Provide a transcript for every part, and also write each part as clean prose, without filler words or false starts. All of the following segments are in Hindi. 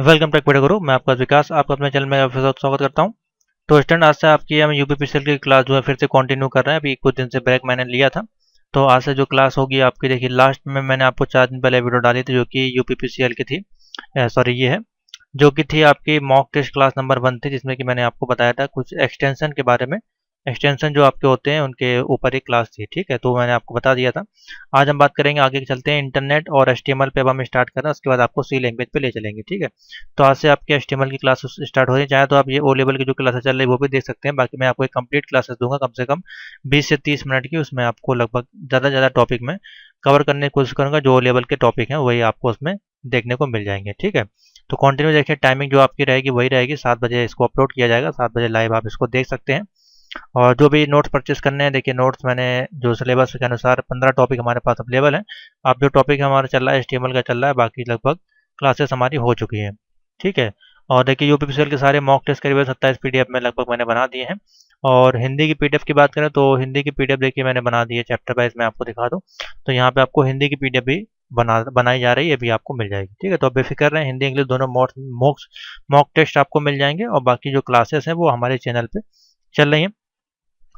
वेलकम टू वीडियो गुरु। मैं आपका विकास, आपका अपने चैनल में फिर से स्वागत करता हूं। तो स्टूडेंट, आज से आपकी हम यूपीपीसीएल की क्लास जो है फिर से कंटिन्यू कर रहे हैं। अभी कुछ दिन से ब्रेक मैंने लिया था, तो आज से जो क्लास होगी आपकी, देखिए लास्ट में मैंने आपको 4 दिन पहले वीडियो डाली थी जो कि यूपीपीसीएल की थी। सॉरी, ये है जो कि थी आपकी मॉक टेस्ट क्लास नंबर 1 थी, जिसमें कि मैंने आपको बताया था कुछ एक्सटेंशन के बारे में। एक्सटेंशन जो आपके होते हैं उनके ऊपर एक क्लास थी, ठीक है, तो मैंने आपको बता दिया था। आज हम बात करेंगे, आगे चलते हैं इंटरनेट और एचटीएमएल पे। अब हम स्टार्ट कर रहे हैं, उसके बाद आपको सी लैंग्वेज पे ले चलेंगे, ठीक है। तो आज से आपके एचटीएमएल की क्लास स्टार्ट हो रही है। चाहे तो आप ये ओ लेवल की जो क्लासेस चल रही है वो भी देख सकते हैं। बाकी मैं आपको एक कंप्लीट क्लासेस दूंगा, कम से कम 20 से 30 मिनट की। उसमें आपको लगभग ज़्यादा से ज़्यादा टॉपिक में कवर करने की कोशिश करूंगा। जो ओ लेवल के टॉपिक हैं वही आपको उसमें देखने को मिल जाएंगे, ठीक है। तो कंटिन्यू देखिए, टाइमिंग जो आपकी रहेगी वही रहेगी। 7 बजे इसको अपलोड किया जाएगा, 7 बजे लाइव आप इसको देख सकते हैं। और जो भी नोट्स परचेस करने हैं, देखिए नोट्स मैंने जो सिलेबस के अनुसार 15 टॉपिक हमारे पास अवेलेबल हैं। आप जो टॉपिक हमारा चल रहा है एचटीएमएल का चल रहा है, बाकी लगभग क्लासेस हमारी हो चुकी है, ठीक है। और देखिए यूपीपीसीएल के सारे मॉक टेस्ट करीबन 27 पीडीएफ में लगभग मैंने बना दिए हैं। और हिंदी की पीडीएफ की बात करें तो हिंदी की पीडीएफ देखिए मैंने बना दी है चैप्टर वाइज। मैं आपको दिखा दूँ तो यहाँ पे आपको हिंदी की पीडीएफ भी बनाई जा रही है, ये भी आपको मिल जाएगी, ठीक है। तो आप बेफिक्र रहें, हिंदी इंग्लिश दोनों मॉक टेस्ट आपको मिल जाएंगे। और बाकी जो क्लासेस हैं वो हमारे चैनल पे चल रही हैं।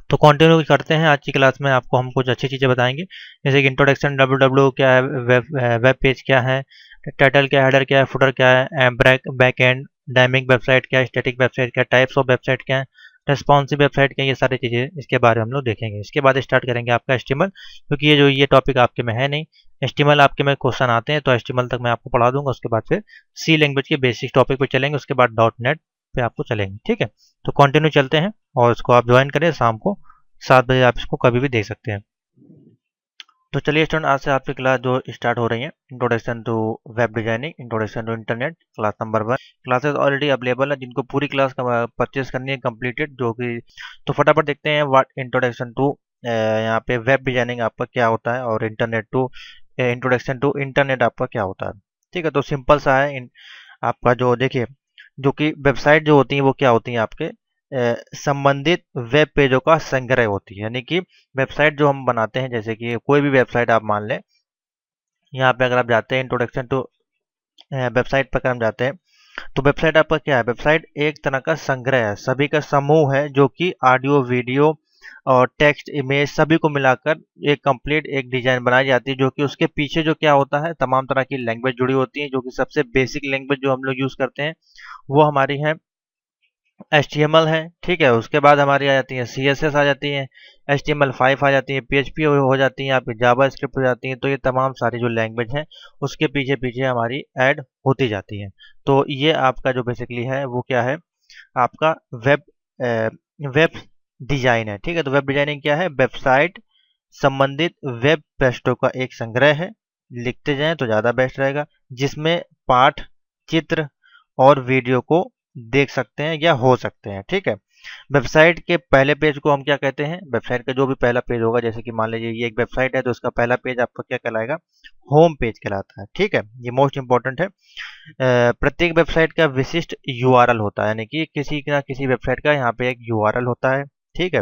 तो कंटिन्यू करते हैं। आज की क्लास में आपको हम कुछ अच्छी चीज़ें बताएंगे, जैसे कि इंट्रोडक्शन, डब्ल्यू क्या है, वेब पेज क्या है, टाइटल क्या है, हेडर क्या है, फुटर क्या है, बैक एंड, डायनेमिक वेबसाइट क्या है, स्टैटिक वेबसाइट क्या है, टाइप्स ऑफ वेबसाइट क्या है, रेस्पॉन्सिव वेबसाइट क्या है, ये सारी चीज़ें इसके बारे में हम लोग देखेंगे। इसके बाद स्टार्ट करेंगे आपका एचटीएमएल, क्योंकि ये टॉपिक आपके में है नहीं। एचटीएमएल आपके में क्वेश्चन आते हैं तो एचटीएमएल तक मैं आपको पढ़ा दूंगा। उसके बाद फिर सी लैंग्वेज के बेसिक टॉपिक पे चलेंगे, उसके बाद डॉट नेट पे आपको चलेंगे, ठीक है। तो कंटिन्यू चलते हैं और इसको आप ज्वाइन करें शाम को 7 बजे। आप इसको कभी भी देख सकते हैं। तो चलिए स्टूडेंट, आज से आपकी क्लास जो स्टार्ट हो रही है, introduction to web designing, introduction to internet, class number 1। Classes already available है, जिनको पूरी क्लास परचेज करनी है कंप्लीटेड, जो कि तो फटाफट देखते हैं व्हाट इंट्रोडक्शन टू यहाँ पे वेब डिजाइनिंग आपका क्या होता है, और internet to introduction to internet आपका क्या होता है, ठीक है। तो सिंपल सा है आपका जो देखिए, जो कि वेबसाइट जो होती है वो क्या होती है आपके संबंधित वेब पेजों का संग्रह होती है। यानी कि वेबसाइट जो हम बनाते हैं, जैसे कि कोई भी वेबसाइट आप मान लें, यहाँ पे अगर आप जाते हैं इंट्रोडक्शन टू वेबसाइट पर अगर हम जाते हैं, तो वेबसाइट आपका क्या है, वेबसाइट एक तरह का संग्रह है, सभी का समूह है, जो कि ऑडियो, वीडियो और टेक्स्ट, इमेज सभी को मिलाकर एक कंप्लीट एक डिजाइन बनाई जाती है। जो कि उसके पीछे जो क्या होता है, तमाम तरह की लैंग्वेज जुड़ी होती है, जो कि सबसे बेसिक लैंग्वेज जो हम लोग यूज करते हैं वो हमारी है HTML है, ठीक है। उसके बाद हमारी आ जाती है CSS आ जाती है, HTML5 आ जाती है, PHP हो जाती है, आपकी जावा स्क्रिप्ट हो जाती है। तो ये तमाम सारी जो लैंग्वेज हैं उसके पीछे पीछे हमारी ऐड होती जाती है। तो ये आपका जो बेसिकली है वो क्या है, आपका वेब डिजाइन है, ठीक है। तो वेब डिजाइनिंग क्या है, वेबसाइट संबंधित वेब पृष्ठों का एक संग्रह है, लिखते जाएं तो ज़्यादा बेस्ट रहेगा, जिसमें पाठ, चित्र और वीडियो को देख सकते हैं या हो सकते हैं, ठीक है। वेबसाइट के पहले पेज को हम क्या कहते हैं, वेबसाइट का जो भी पहला पेज होगा, जैसे कि मान लीजिए ये एक वेबसाइट है तो उसका पहला पेज आपका क्या कहलाएगा, होम पेज कहलाता है, ठीक है। ये मोस्ट इंपॉर्टेंट है। प्रत्येक वेबसाइट का विशिष्ट यूआरएल होता है, यानी कि किसी ना किसी वेबसाइट का यहाँ पे एक यूआरएल होता है, ठीक है,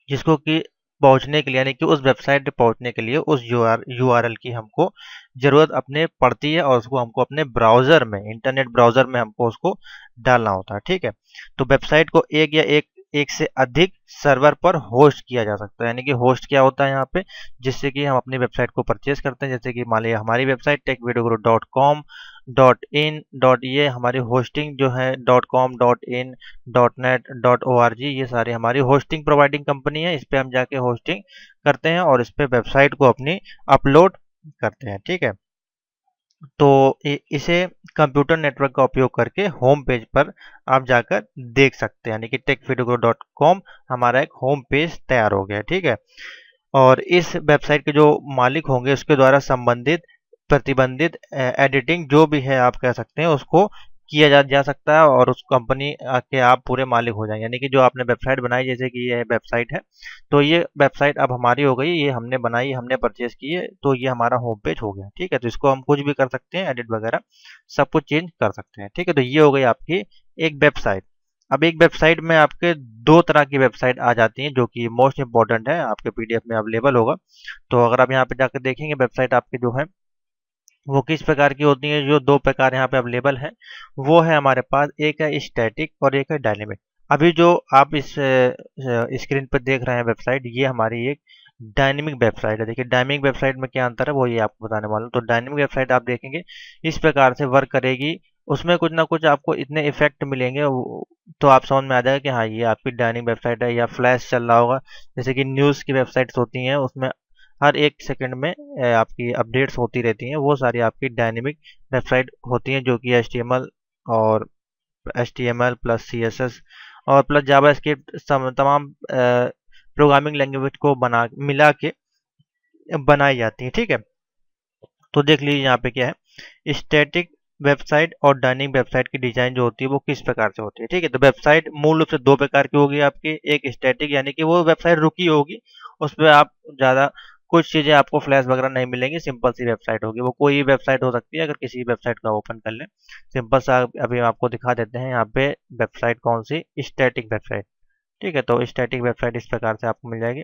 जिसको कि पहुंचने के लिए, यानी कि उस वेबसाइट पे पहुंचने के लिए उस यूआरएल की हमको जरूरत अपने पड़ती है, और उसको हमको अपने ब्राउजर में, इंटरनेट ब्राउजर में हमको उसको डालना होता है, ठीक है। तो वेबसाइट को एक या एक से अधिक सर्वर पर होस्ट किया जा सकता है, यानी कि होस्ट क्या होता है यहाँ पे, जिससे कि हम अपनी वेबसाइट को परचेज करते हैं। जैसे कि मान लीजिए हमारी वेबसाइट techvideoguru.com .in ये हमारी होस्टिंग जो है .com .in .net .org, ये सारी हमारी होस्टिंग प्रोवाइडिंग कंपनी है। इस पे हम जाके होस्टिंग करते हैं और इस पे वेबसाइट को अपनी अपलोड करते हैं, ठीक है। तो इसे कंप्यूटर नेटवर्क का उपयोग करके होम पेज पर आप जाकर देख सकते हैं, यानी कि techvideoguru.com हमारा एक होम पेज तैयार हो गया, ठीक है। और इस वेबसाइट के जो मालिक होंगे उसके द्वारा संबंधित प्रतिबंधित एडिटिंग जो भी है आप कह सकते हैं उसको किया जा सकता है, और उस कंपनी के आप पूरे मालिक हो जाएंगे। यानी कि जो आपने वेबसाइट बनाई, जैसे कि ये वेबसाइट है, तो ये वेबसाइट अब हमारी हो गई, ये हमने बनाई, हमने परचेज की है, तो ये हमारा होम पेज हो गया, ठीक है। तो इसको हम कुछ भी कर सकते हैं, एडिट वगैरह सब कुछ चेंज कर सकते हैं, ठीक है। तो ये हो गई आपकी एक वेबसाइट। अब एक वेबसाइट में आपके दो तरह की वेबसाइट आ जाती हैं, जो कि मोस्ट इंपॉर्टेंट है, आपके पीडीएफ में अवेलेबल होगा। तो अगर आप यहाँ पे जाकर देखेंगे वेबसाइट आपके जो है वो किस प्रकार की होती हैं? जो दो प्रकार यहाँ पे अवेलेबल है वो है हमारे पास, एक है स्टैटिक और एक है डायनेमिक। अभी जो आप इस स्क्रीन पर देख रहे हैं वेबसाइट, ये हमारी एक डायनेमिक वेबसाइट है। देखिए डायनेमिक वेबसाइट में क्या अंतर है वो ये आपको बताने वाला हूँ। तो डायनेमिक वेबसाइट आप देखेंगे इस प्रकार से वर्क करेगी, उसमें कुछ ना कुछ आपको इतने इफेक्ट मिलेंगे तो आप समझ में आ जाएगा कि हाँ ये आपकी डायनेमिक वेबसाइट है। या फ्लैश चल रहा होगा, जैसे कि न्यूज़ की वेबसाइट्स होती हैं, उसमें हर एक सेकंड में आपकी अपडेट्स होती रहती हैं, वो सारी आपकी डायनेमिक वेबसाइट होती हैं, जो कि HTML और HTML प्लस CSS और प्लस जावास्क्रिप्ट तमाम प्रोग्रामिंग लैंग्वेज को बना मिला के बनाई जाती है। ठीक है, तो देख लीजिए यहाँ पे क्या है, स्टैटिक वेबसाइट और डायनेमिक वेबसाइट की डिजाइन जो होती है वो किस प्रकार से होती है। ठीक है, तो वेबसाइट मूल रूप से दो प्रकार की होगी आपकी। एक स्टैटिक यानी कि वो वेबसाइट रुकी होगी, उस पर आप ज़्यादा कुछ चीज़ें आपको फ्लैश वगैरह नहीं मिलेंगी, सिंपल सी वेबसाइट होगी। वो कोई भी वेबसाइट हो सकती है, अगर किसी वेबसाइट का ओपन कर लें सिंपल सा। अभी हम आपको दिखा देते हैं यहाँ पे वेबसाइट कौन सी, स्टैटिक वेबसाइट। ठीक है, तो स्टैटिक वेबसाइट इस प्रकार से आपको मिल जाएगी।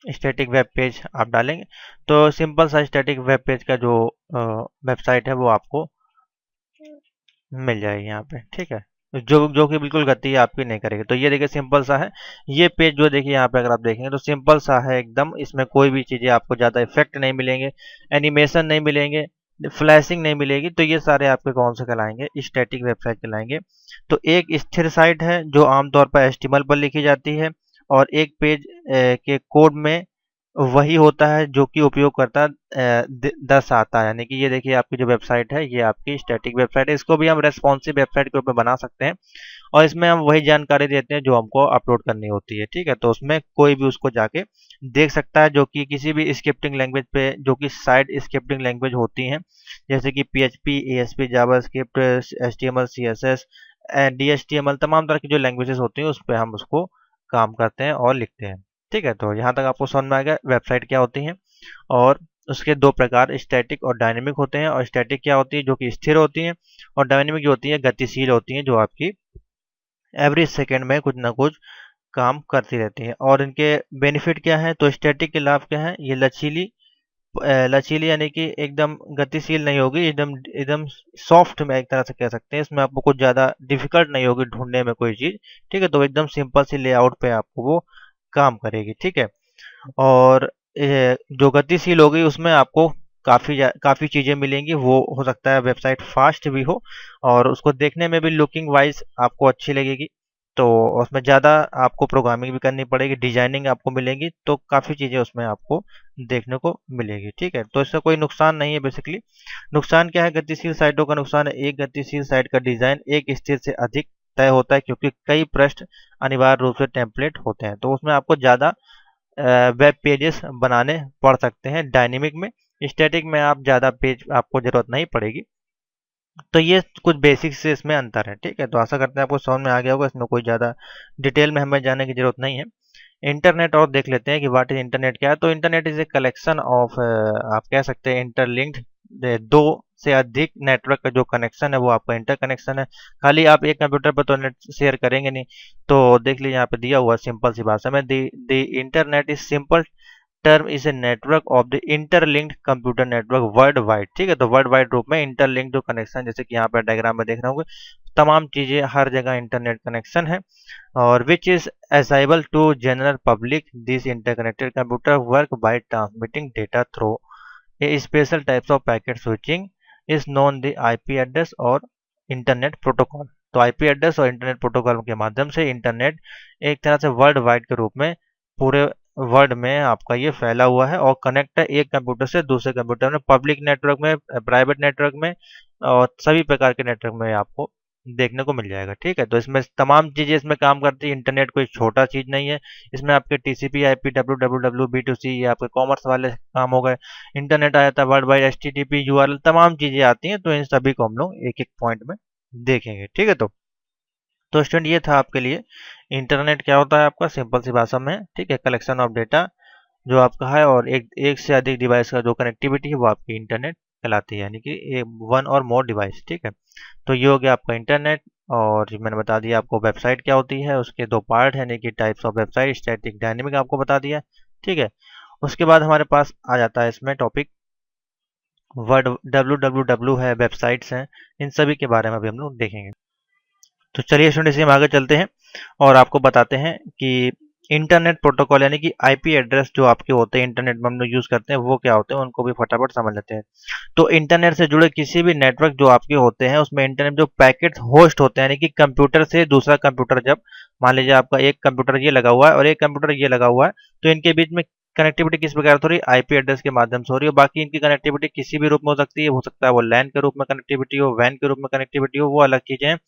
स्टैटिक वेब पेज आप डालेंगे तो सिंपल सा स्टैटिक वेब पेज का जो वेबसाइट है वो आपको मिल जाएगी यहाँ पे। ठीक है, जो कि बिल्कुल गति आपकी नहीं करेगी। तो ये देखिए सिंपल सा है ये पेज, जो देखिए यहाँ पे अगर आप देखेंगे तो सिंपल सा है एकदम। इसमें कोई भी चीज़ें आपको ज़्यादा इफेक्ट नहीं मिलेंगे, एनिमेशन नहीं मिलेंगे, फ्लैशिंग नहीं मिलेगी। तो ये सारे आपके कौन से कहलाएंगे, स्टैटिक वेबसाइट कहलाएंगे। तो एक स्थिर साइट है जो आमतौर पर HTML पर लिखी जाती है, और एक पेज के कोड में वही होता है जो कि उपयोगकर्ता दर्शाता है। यानी कि ये देखिए आपकी जो वेबसाइट है ये आपकी स्टैटिक वेबसाइट है। इसको भी हम रेस्पॉन्सिव वेबसाइट के रूप में बना सकते हैं, और इसमें हम वही जानकारी देते हैं जो हमको अपलोड करनी होती है। ठीक है, तो उसमें कोई भी उसको जाके देख सकता है, जो कि किसी भी स्क्रिप्टिंग लैंग्वेज पे, जो कि साइड स्क्रिप्टिंग लैंग्वेज होती हैं, जैसे कि PHP, ASP, JavaScript, HTML, CSS, DHTML, तमाम तरह की जो लैंग्वेजेस होती हैं उस पर हम उसको काम करते हैं और लिखते हैं। ठीक है, तो यहाँ तक आपको समझ में आ गया वेबसाइट क्या होती है। और उसके दो प्रकार स्टैटिक और डायनेमिक होते हैं। और स्टैटिक क्या होती है, जो कि स्थिर होती है, और डायनेमिक जो होती है गतिशील होती है, जो आपकी एवरी सेकेंड में कुछ ना कुछ काम करती रहती है। और इनके बेनिफिट क्या है, तो स्टैटिक के लाभ क्या है, ये लचीली लचीली यानी कि एकदम गतिशील नहीं होगी, एकदम एकदम सॉफ्ट में एक तरह से कह सकते हैं। इसमें आपको कुछ ज़्यादा डिफिकल्ट नहीं होगी ढूंढने में कोई चीज़। ठीक है, तो एकदम सिंपल सी लेआउट पे आपको वो काम करेगी। ठीक है, और जो गतिशील होगी उसमें आपको काफ़ी चीज़ें मिलेंगी। वो हो सकता है वेबसाइट फास्ट भी हो, और उसको देखने में भी लुकिंग वाइज आपको अच्छी लगेगी। तो उसमें ज़्यादा आपको प्रोग्रामिंग भी करनी पड़ेगी, डिजाइनिंग आपको मिलेगी, तो काफ़ी चीज़ें उसमें आपको देखने को मिलेगी। ठीक है, तो इसका कोई नुकसान नहीं है बेसिकली। नुकसान क्या है, गतिशील साइटों का नुकसान है, एक गतिशील साइट का डिज़ाइन एक स्थिर से अधिक तय होता है, क्योंकि कई पृष्ठ अनिवार्य रूप से टेम्पलेट होते हैं। तो उसमें आपको ज़्यादा वेब पेजेस बनाने पड़ सकते हैं डायनेमिक में। स्टैटिक में आप ज़्यादा पेज आपको ज़रूरत नहीं पड़ेगी। तो ये कुछ बेसिक्स से इसमें अंतर है। ठीक है, तो आशा करते हैं आपको समझ में आ गया होगा, इसमें कोई ज़्यादा डिटेल में हमें जाने की ज़रूरत नहीं है। इंटरनेट और देख लेते हैं कि व्हाट इज इंटरनेट क्या है। तो internet is a collection of, आप कह सकते हैं इंटरलिंक्ड, दो से अधिक नेटवर्क का जो कनेक्शन है वो आपका इंटर कनेक्शन है। खाली आप एक कंप्यूटर पर तो नेट शेयर करेंगे नहीं। तो देख लीजिए यहाँ पे दिया हुआ सिंपल सी भाषा में, the internet is simple term is a network of the interlinked computer network world wide. ठीक है, तो वर्ल्ड वाइड रूप में इंटरलिंक्ड जो कनेक्शन, जैसे कि यहाँ पर डायग्राम में देख रहे होंगे, तमाम चीज़ें हर जगह इंटरनेट कनेक्शन है। और which is accessible to general public. These interconnected computer work by transmitting data through a special types of packet switching is known the IP address और इंटरनेट प्रोटोकॉल। तो IP एड्रेस और इंटरनेट प्रोटोकॉल के माध्यम से इंटरनेट एक तरह से वर्ल्ड वाइड के रूप में पूरे वर्ल्ड में आपका ये फैला हुआ है, और कनेक्ट है एक कंप्यूटर से दूसरे कंप्यूटर में, पब्लिक नेटवर्क में, प्राइवेट नेटवर्क में, और सभी प्रकार के नेटवर्क में आपको देखने को मिल जाएगा। ठीक है, तो इसमें तमाम चीज़ें इसमें काम करती है। इंटरनेट कोई छोटा चीज़ नहीं है। इसमें आपके TCP IP www B2C, ये आपके कॉमर्स वाले काम हो गए। इंटरनेट आया था वर्ल्ड वाइड, HTTP URL, तमाम चीज़ें आती हैं। तो इन सभी को हम लोग एक एक पॉइंट में देखेंगे। ठीक है, तो स्टूडेंट ये था आपके लिए इंटरनेट क्या होता है आपका, सिंपल सी भाषा में। ठीक है, कलेक्शन ऑफ डेटा जो आपका है, और एक से अधिक डिवाइस का जो कनेक्टिविटी है वो आपकी इंटरनेट कहलाती है, यानी कि वन और मोर डिवाइस। ठीक है, तो ये हो गया आपका इंटरनेट। और मैंने बता दिया आपको वेबसाइट क्या होती है, उसके दो पार्ट है, यानी कि types of website, static, dynamic आपको बता दिया। ठीक है, उसके बाद हमारे पास आ जाता है इसमें टॉपिक वर्ड www है, वेबसाइट्स हैं, इन सभी के बारे में भी हम लोग देखेंगे। तो चलिए स्टूडेंट इसी में आगे चलते हैं और आपको बताते हैं कि इंटरनेट प्रोटोकॉल यानी कि आईपी एड्रेस जो आपके होते हैं इंटरनेट में हम लोग यूज़ करते हैं वो क्या होते हैं, उनको भी फटाफट समझ लेते हैं। तो इंटरनेट से जुड़े किसी भी नेटवर्क जो आपके होते हैं उसमें इंटरनेट जो पैकेट होस्ट होते हैं यानी कि कंप्यूटर से दूसरा कंप्यूटर, जब मान लीजिए आपका एक कंप्यूटर ये लगा हुआ है और एक कंप्यूटर ये लगा हुआ है, तो इनके बीच में कनेक्टिविटी किस प्रकार से हो रही है, आईपी एड्रेस के माध्यम से हो रही है। बाकी इनकी कनेक्टिविटी किसी भी रूप में हो सकती है, हो सकता है वो लैन के रूप में कनेक्टिविटी हो, वैन के रूप में कनेक्टिविटी हो, वो अलग चीजें हैं।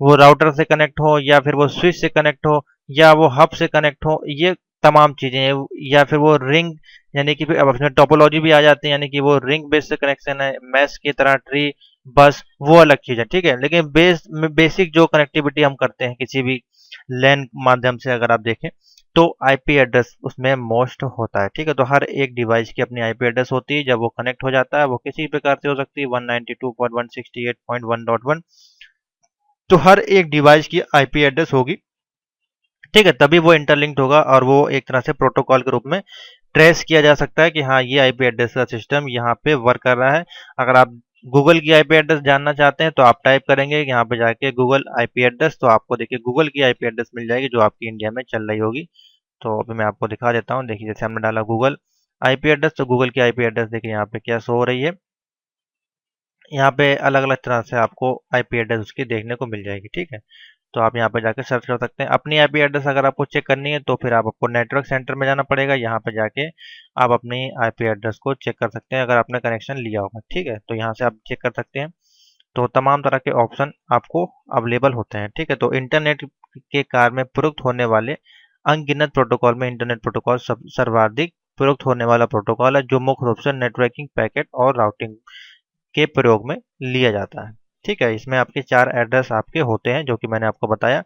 वो राउटर से कनेक्ट हो या फिर वो स्विच से कनेक्ट हो या वो हब से कनेक्ट हो, ये तमाम चीजें हैं। या फिर वो रिंग यानी कि अब अपने टोपोलॉजी भी आ जाती है, यानी कि वो रिंग बेस्ड कनेक्शन है, मैश की तरह ट्री, बस वो अलग चीज है, ठीक है। लेकिन बेसिक जो कनेक्टिविटी हम करते हैं किसी भी लैन माध्यम से अगर आप देखें तो आईपी एड्रेस उसमें मोस्ट होता है, ठीक है। तो हर एक डिवाइस की अपनी आईपी एड्रेस होती है, जब वो कनेक्ट हो जाता है वो किसी प्रकार से हो सकती है 192.168.1.1, तो हर एक डिवाइस की आईपी एड्रेस होगी, ठीक है। तभी वो इंटरलिंक्ड होगा और वो एक तरह से प्रोटोकॉल के रूप में ट्रेस किया जा सकता है कि हाँ ये आईपी एड्रेस का सिस्टम यहाँ पे वर्क कर रहा है। अगर आप गूगल की आईपी एड्रेस जानना चाहते हैं तो आप टाइप करेंगे यहाँ पे जाके गूगल आईपी एड्रेस, तो आपको देखिए गूगल की आईपी एड्रेस मिल जाएगी जो आपकी इंडिया में चल रही होगी। तो अभी मैं आपको दिखा देता हूँ, देखिए जैसे हमने डाला गूगल आईपी एड्रेस, तो गूगल की आईपी एड्रेस देखिए यहाँ पे क्या शो हो रही है। यहाँ पे अलग अलग तरह से आपको आईपी एड्रेस उसकी देखने को मिल जाएगी, ठीक है। तो आप यहाँ पे जाके सर्च कर सकते हैं अपनी आईपी एड्रेस। अगर आपको चेक करनी है तो फिर आपको नेटवर्क सेंटर में जाना पड़ेगा, यहाँ पे जाके आप अपनी आईपी एड्रेस को चेक कर सकते हैं अगर आपने कनेक्शन लिया होगा, ठीक है। तो यहाँ से आप चेक कर सकते हैं, तो तमाम तरह के ऑप्शन आपको अवेलेबल होते हैं, ठीक है। तो इंटरनेट के कार्य में प्रयुक्त होने वाले अनगिनत प्रोटोकॉल में इंटरनेट प्रोटोकॉल सर्वाधिक प्रयुक्त होने वाला प्रोटोकॉल है, जो मुख्य रूप से नेटवर्किंग, पैकेट और राउटिंग के प्रयोग में लिया जाता है, ठीक है। इसमें आपके 4 एड्रेस आपके होते हैं जो कि मैंने आपको बताया।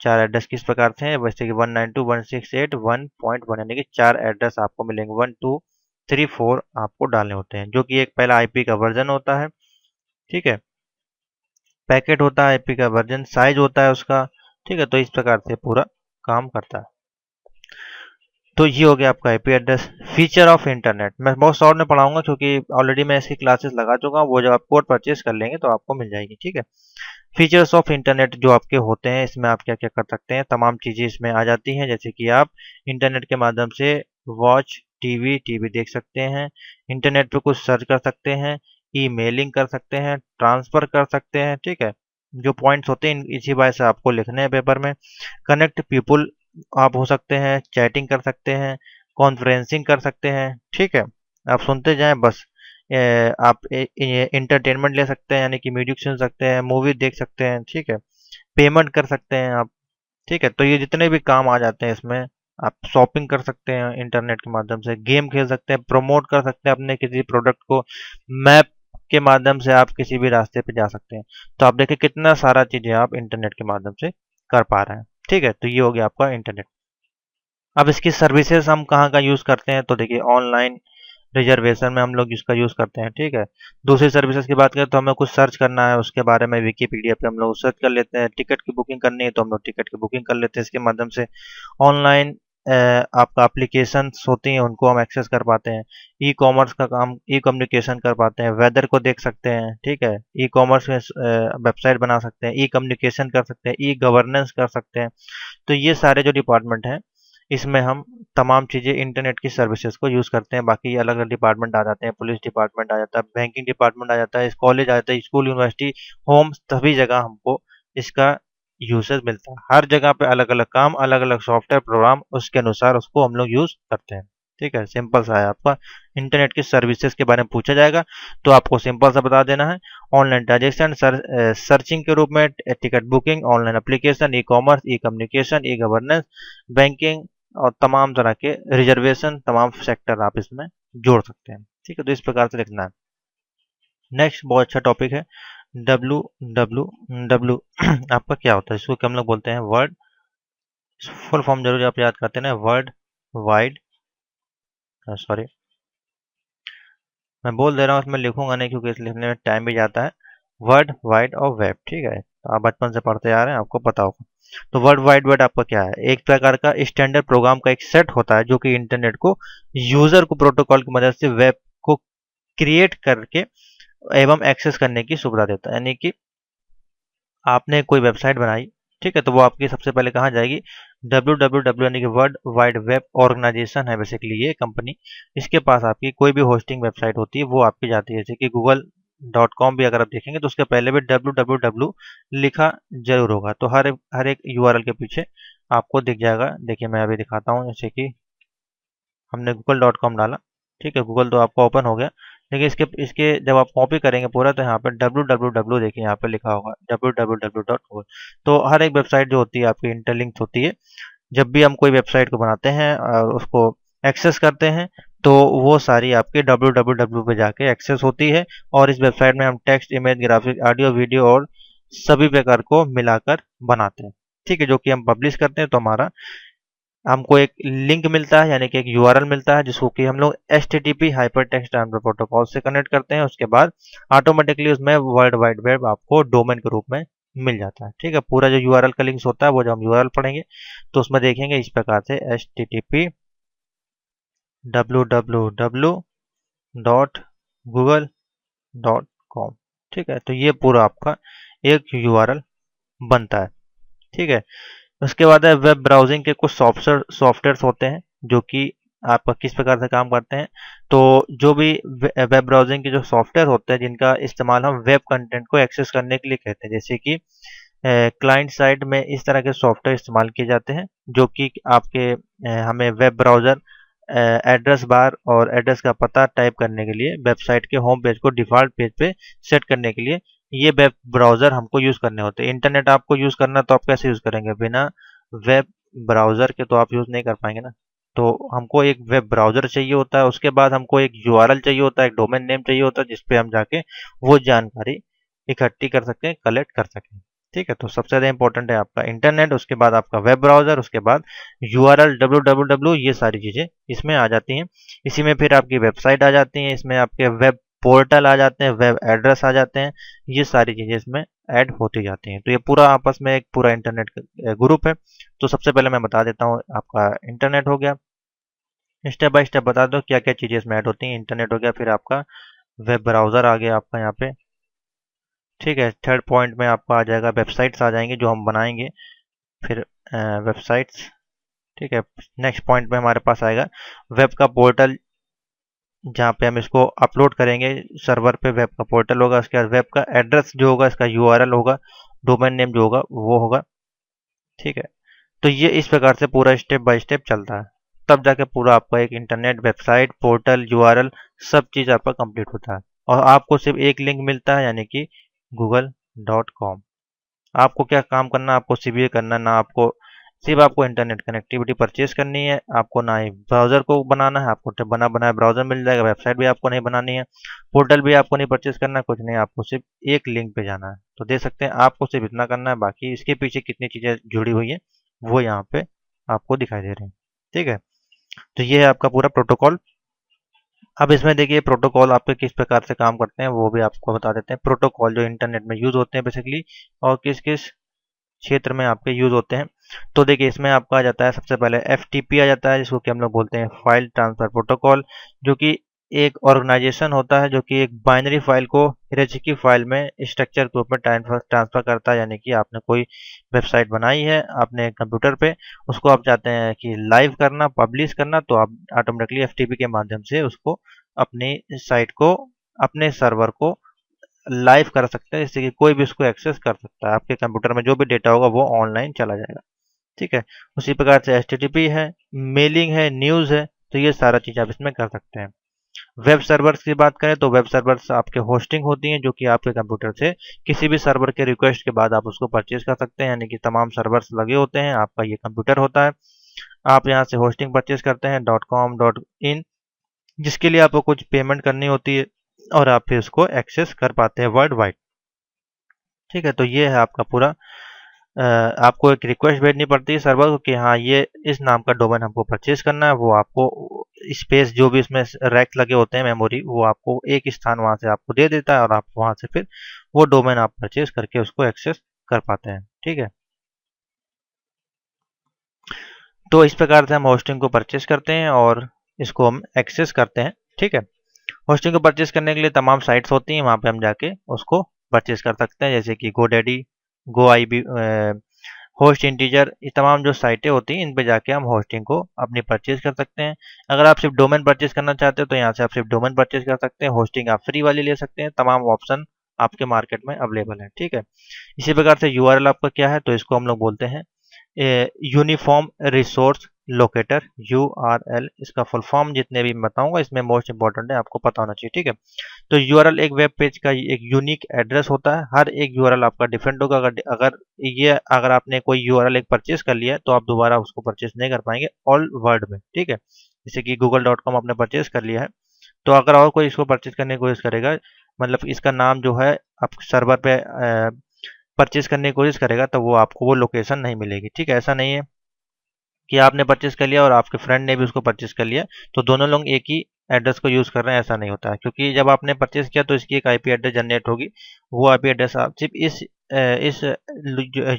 4 एड्रेस किस प्रकार से हैं, वैसे कि 192.168.1.1 यानी कि 4 एड्रेस आपको मिलेंगे, 1 2 3 4 आपको डालने होते हैं, जो कि एक पहला आईपी का वर्जन होता है, ठीक है। पैकेट होता है, आईपी का वर्जन, साइज होता है उसका, ठीक है। तो इस प्रकार से पूरा काम करता है। तो ये हो गया आपका IP address. Feature of internet मैं बहुत शॉर्ट में पढ़ाऊंगा क्योंकि ऑलरेडी मैं इसकी क्लासेस लगा चुका हूँ, वो जब आप कोड परचेज कर लेंगे तो आपको मिल जाएगी, ठीक है। फीचर्स ऑफ इंटरनेट जो आपके होते हैं, इसमें आप क्या क्या कर सकते हैं, तमाम चीज़ें इसमें आ जाती हैं। जैसे कि आप इंटरनेट के माध्यम से वॉच टीवी टीवी देख सकते हैं, इंटरनेट पे कुछ सर्च कर सकते हैं, ईमेलिंग कर सकते हैं, ट्रांसफ़र कर सकते हैं, ठीक है। जो पॉइंट्स होते हैं इसी बात से आपको लिखने हैं पेपर में। कनेक्ट पीपुल आप हो सकते हैं, चैटिंग कर सकते हैं, कॉन्फ्रेंसिंग कर सकते हैं, ठीक है। आप सुनते जाएं बस। आप इंटरटेनमेंट ले सकते हैं यानी कि म्यूजिक सुन सकते हैं, मूवी देख सकते हैं, ठीक है। पेमेंट कर सकते हैं आप, ठीक है। तो ये जितने भी काम आ जाते हैं इसमें, आप शॉपिंग कर सकते हैं इंटरनेट के माध्यम से, गेम खेल सकते हैं, प्रमोट कर सकते हैं अपने किसी प्रोडक्ट को, मैप के माध्यम से आप किसी भी रास्ते पे जा सकते हैं। तो आप देखिए कितना सारा चीज़ें आप इंटरनेट के माध्यम से कर पा रहे हैं, ठीक है। तो ये हो गया आपका इंटरनेट। अब इसकी सर्विसेज हम कहाँ का यूज़ करते हैं, तो देखिए ऑनलाइन रिजर्वेशन में हम लोग इसका यूज़ करते हैं, ठीक है। दूसरी सर्विसेज की बात करें तो हमें कुछ सर्च करना है उसके बारे में, विकीपीडिया पे हम लोग सर्च कर लेते हैं। टिकट की बुकिंग करनी है तो हम लोग टिकट की बुकिंग कर लेते हैं इसके माध्यम से। ऑनलाइन आपका एप्लीकेशंस होती हैं उनको हम एक्सेस कर पाते हैं। ई कॉमर्स का काम, ई कम्युनिकेशन कर पाते हैं, वेदर को देख सकते हैं, ठीक है। ई कॉमर्स में वेबसाइट बना सकते हैं, ई कम्युनिकेशन कर सकते हैं, ई गवर्नेंस कर सकते हैं। तो ये सारे जो डिपार्टमेंट हैं इसमें हम तमाम चीज़ें इंटरनेट की सर्विसेज को यूज़ करते हैं। बाकी अलग अलग डिपार्टमेंट आ जाते हैं, पुलिस डिपार्टमेंट आ जाता है, बैंकिंग डिपार्टमेंट आ जाता है, कॉलेज आ जाता है, स्कूल, यूनिवर्सिटी, होम, सभी जगह हमको इसका यूसेज मिलता है। हर जगह पे अलग अलग काम, अलग अलग सॉफ्टवेयर प्रोग्राम, उसके अनुसार उसको हम लोग यूज़ करते हैं, ठीक है। सिंपल सा है आपका। इंटरनेट की सर्विसेज के बारे में पूछा जाएगा तो आपको सिंपल सा बता देना है। ऑनलाइन ट्रांजेक्शन, सर्चिंग के रूप में, ticket booking, online application, e commerce, e communication, e governance, banking और तमाम तरह के रिजर्वेशन, तमाम सेक्टर आप इसमें जोड़ सकते हैं, ठीक है। तो इस प्रकार से लिखना है। नेक्स्ट बहुत अच्छा टॉपिक है डब्लू डब्लू डब्लू आपका क्या होता है, इसको हम लोग बोलते हैं वर्ल्ड, फुल फॉर्म जरूर आप याद करते हैं, वर्ल्ड वाइड, सॉरी मैं बोल दे रहा हूँ, इसमें लिखूंगा नहीं क्योंकि इस लिखने में टाइम भी जाता है। वर्ल्ड वाइड और वेब, ठीक है। तो आप बचपन से पढ़ते आ रहे हैं, आपको पता होगा। तो वर्ल्ड वाइड वेब आपका क्या है, एक प्रकार का स्टैंडर्ड प्रोग्राम का एक सेट होता है जो कि इंटरनेट को यूजर को प्रोटोकॉल की मदद से वेब को क्रिएट करके एवं एक्सेस करने की सुविधा देता है। यानी कि आपने कोई वेबसाइट बनाई, ठीक है, तो वो आपकी सबसे पहले कहाँ जाएगी, www यानी कि वर्ल्ड वाइड वेब ऑर्गेनाइजेशन है बेसिकली ये कंपनी। इसके पास आपकी कोई भी होस्टिंग वेबसाइट होती है वो आपकी जाती है, जैसे कि google.com भी अगर आप देखेंगे तो उसके पहले भी www लिखा जरूर होगा। तो हर एक यूआरएल के पीछे आपको दिख जाएगा। देखिए मैं अभी दिखाता हूँ, जैसे कि हमने google.com डाला, ठीक है, गूगल तो आपका ओपन हो गया। लेकिन इसके इसके जब आप कॉपी करेंगे पूरा, तो यहाँ पे www देखिए यहाँ पे लिखा होगा www.google। तो हर एक वेबसाइट जो होती है आपकी इंटरलिंक्ड होती है। जब भी हम कोई वेबसाइट को बनाते हैं और उसको एक्सेस करते हैं, तो वो सारी आपके www पे जाके एक्सेस होती है। और इस वेबसाइट में हम text, image, graphic, audio, video और सभी प्रकार को मिलाकर बनाते हैं, ठीक है, जो कि हम पब्लिश करते हैं। तो हमारा हमको एक लिंक मिलता है, यानी कि एक यूआरएल मिलता है, जिसको कि हम लोग HTTP hyper text transfer protocol से कनेक्ट करते हैं। उसके बाद ऑटोमेटिकली उसमें वर्ल्ड वाइड वेब आपको डोमेन के रूप में मिल जाता है, ठीक है। पूरा जो यूआरएल का लिंक्स होता है वो जब हम यूआरएल पढ़ेंगे तो उसमें देखेंगे इस प्रकार से HTTP www.google.com, ठीक है। तो ये पूरा आपका एक यूआरएल बनता है, ठीक है। उसके बाद है वेब ब्राउजिंग के कुछ सॉफ्टवेयर्स होते हैं जो कि आपका किस प्रकार से काम करते हैं। तो जो भी वेब ब्राउजिंग के जो सॉफ्टवेयर होते हैं जिनका इस्तेमाल हम वेब कंटेंट को एक्सेस करने के लिए कहते हैं, जैसे कि क्लाइंट साइड में इस तरह के सॉफ्टवेयर इस्तेमाल किए जाते हैं जो कि आपके हमें वेब ब्राउज़र एड्रेस बार और एड्रेस का पता टाइप करने के लिए वेबसाइट के होम पेज को डिफ़ॉल्ट पेज पे सेट करने के लिए ये वेब ब्राउज़र हमको यूज़ करने होते हैं। इंटरनेट आपको यूज़ करना तो आप कैसे यूज़ करेंगे, बिना वेब ब्राउज़र के तो आप यूज़ नहीं कर पाएंगे ना। तो हमको एक वेब ब्राउज़र चाहिए होता है, उसके बाद हमको एक यूआरएल चाहिए होता है, एक डोमेन नेम चाहिए होता है जिसपे हम जाके वो जानकारी इकट्ठी कर सकते हैं, कलेक्ट कर सकें, ठीक है। तो सबसे ज़्यादा इंपॉर्टेंट है आपका इंटरनेट, उसके बाद आपका वेब ब्राउज़र, उसके बाद यूआरएल www, ये सारी चीज़ें इसमें आ जाती हैं। इसी में फिर आपकी वेबसाइट आ जाती हैं, इसमें आपके वेब पोर्टल आ जाते हैं, वेब एड्रेस आ जाते हैं, ये सारी चीज़ें इसमें ऐड होती जाती हैं। तो ये पूरा आपस में एक पूरा इंटरनेट ग्रुप है। तो सबसे पहले मैं बता देता हूँ, आपका इंटरनेट हो गया, स्टेप बाय स्टेप बता दो क्या क्या चीज़ें इसमें ऐड होती हैं। इंटरनेट हो गया, फिर आपका वेब ब्राउज़र आ गया आपका यहाँ पे, ठीक है। थर्ड पॉइंट में आपका आ जाएगा वेबसाइट्स आ जाएंगे जो हम बनाएंगे, फिर वेबसाइट्स, ठीक है। नेक्स्ट पॉइंट में हमारे पास आएगा वेब का पोर्टल, जहाँ पे हम इसको अपलोड करेंगे सर्वर पे, वेब का पोर्टल होगा। उसके बाद वेब का एड्रेस जो होगा, इसका यूआरएल होगा, डोमेन नेम जो होगा वो होगा, ठीक है। तो ये इस प्रकार से पूरा स्टेप बाय स्टेप चलता है, तब जाके पूरा आपका एक इंटरनेट, वेबसाइट, पोर्टल, यूआरएल सब चीज़ आपका कंप्लीट होता है। और आपको सिर्फ एक लिंक मिलता है, यानी कि google.com। आपको क्या काम करना है, आपको सीबीए करना है ना, आपको सिर्फ आपको इंटरनेट कनेक्टिविटी परचेज करनी है। आपको ना ही ब्राउज़र को बनाना है, आपको तो बना बनाया ब्राउज़र मिल जाएगा। वेबसाइट भी आपको नहीं बनानी है, पोर्टल भी आपको नहीं परचेज करना है, कुछ नहीं, आपको सिर्फ एक लिंक पे जाना है। तो देख सकते हैं आपको सिर्फ इतना करना है, बाकी इसके पीछे कितनी चीज़ें जुड़ी हुई हैं वो यहाँ पे आपको दिखाई दे रही हैं, ठीक है। तो ये है आपका पूरा प्रोटोकॉल। अब इसमें देखिए प्रोटोकॉल आपके किस प्रकार से काम करते हैं वो भी आपको बता देते हैं। प्रोटोकॉल जो इंटरनेट में यूज़ होते हैं बेसिकली, और किस किस क्षेत्र में आपके यूज़ होते हैं। तो देखिए इसमें आपका आ जाता है सबसे पहले FTP आ जाता है, जिसको कि हम लोग बोलते हैं फाइल ट्रांसफ़र प्रोटोकॉल, जो कि एक ऑर्गेनाइजेशन होता है जो कि एक बाइनरी फाइल को हिराचिकल फाइल में स्ट्रक्चर के रूप में ट्रांसफ़र करता है। यानी कि आपने कोई वेबसाइट बनाई है अपने कंप्यूटर पे, उसको आप चाहते हैं कि लाइव करना, पब्लिश करना, तो आप ऑटोमेटिकली FTP के माध्यम से उसको अपनी साइट को, अपने सर्वर को लाइव कर सकते हैं, जिससे कि कोई भी उसको एक्सेस कर सकता है। आपके कंप्यूटर में जो भी डेटा होगा वो ऑनलाइन चला जाएगा, ठीक है। उसी प्रकार से HTTP है, मेलिंग है, न्यूज़ है, तो ये सारा चीज़ आप इसमें कर सकते हैं। वेब सर्वर्स की बात करें तो वेब सर्वर्स आपके होस्टिंग होती हैं, जो कि आपके कंप्यूटर से किसी भी सर्वर के रिक्वेस्ट के बाद आप उसको परचेज कर सकते हैं। यानी कि तमाम सर्वर्स लगे होते हैं, आपका ये कंप्यूटर होता है, आप यहाँ से होस्टिंग परचेज करते हैं .com.in, जिसके लिए आपको कुछ पेमेंट करनी होती है और आप फिर उसको एक्सेस कर पाते हैं वर्ल्ड वाइड, ठीक है। तो ये है आपका पूरा आपको एक रिक्वेस्ट भेजनी पड़ती है सर्वर को कि हाँ ये इस नाम का डोमेन हमको परचेज करना है। वो आपको स्पेस जो भी इसमें रैक लगे होते हैं, मेमोरी, वो आपको एक स्थान वहाँ से आपको दे देता है और आप वहाँ से फिर वो डोमेन आप परचेज करके उसको एक्सेस कर पाते हैं। ठीक है, तो इस प्रकार से हम होस्टिंग को परचेस करते हैं और इसको हम एक्सेस करते हैं। ठीक है, होस्टिंग को परचेस करने के लिए तमाम साइट्स होती हैं, वहाँ पे हम जाके उसको परचेस कर सकते हैं, जैसे कि गोडैडी, गो आई बी, होस्ट इंटीजर, ये तमाम जो साइटें होती हैं इन पे जाके हम होस्टिंग को अपनी परचेज कर सकते हैं। अगर आप सिर्फ डोमेन परचेज करना चाहते हो तो यहाँ से आप सिर्फ डोमेन परचेज कर सकते हैं, होस्टिंग आप फ्री वाली ले सकते हैं, तमाम ऑप्शन आपके मार्केट में अवेलेबल है। ठीक है, इसी प्रकार से यूआरएल आपका क्या है, तो इसको हम लोग बोलते हैं यूनिफॉर्म रिसोर्स लोकेटर, यूआरएल इसका फुल फॉर्म जितने भी मैं बताऊंगा इसमें मोस्ट इंपॉर्टेंट है, आपको पता होना चाहिए। ठीक है, तो यूआरएल एक वेब पेज का एक यूनिक एड्रेस होता है, हर एक यूआरएल आपका डिफरेंट होगा। अगर आपने कोई यूआरएल एक परचेज कर लिया है तो आप दोबारा उसको परचेज नहीं कर पाएंगे ऑल वर्ल्ड में। ठीक है, जैसे कि google.com आपने परचेज कर लिया है, तो अगर और कोई इसको परचेज करने की कोशिश करेगा, मतलब इसका नाम जो है आप सर्वर पे परचेज करने की कोशिश करेगा, तो वो आपको वो लोकेशन नहीं मिलेगी। ठीक है, ऐसा नहीं है कि आपने परचेज कर लिया और आपके फ्रेंड ने भी उसको परचेज कर लिया तो दोनों लोग एक ही एड्रेस को यूज़ कर रहे हैं, ऐसा नहीं होता है। क्योंकि जब आपने परचेज किया तो इसकी एक आईपी एड्रेस जनरेट होगी, वो आईपी एड्रेस आप सिर्फ इस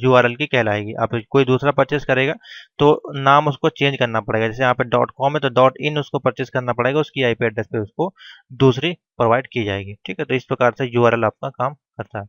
यूआरएल की कहलाएगी। आप कोई दूसरा परचेज करेगा तो नाम उसको चेंज करना पड़ेगा, जैसे यहाँ पे .com है तो .in उसको परचेज करना पड़ेगा, उसकी आईपी एड्रेस पे उसको दूसरी प्रोवाइड की जाएगी। ठीक है, तो इस प्रकार से यूआरएल आपका काम करता है।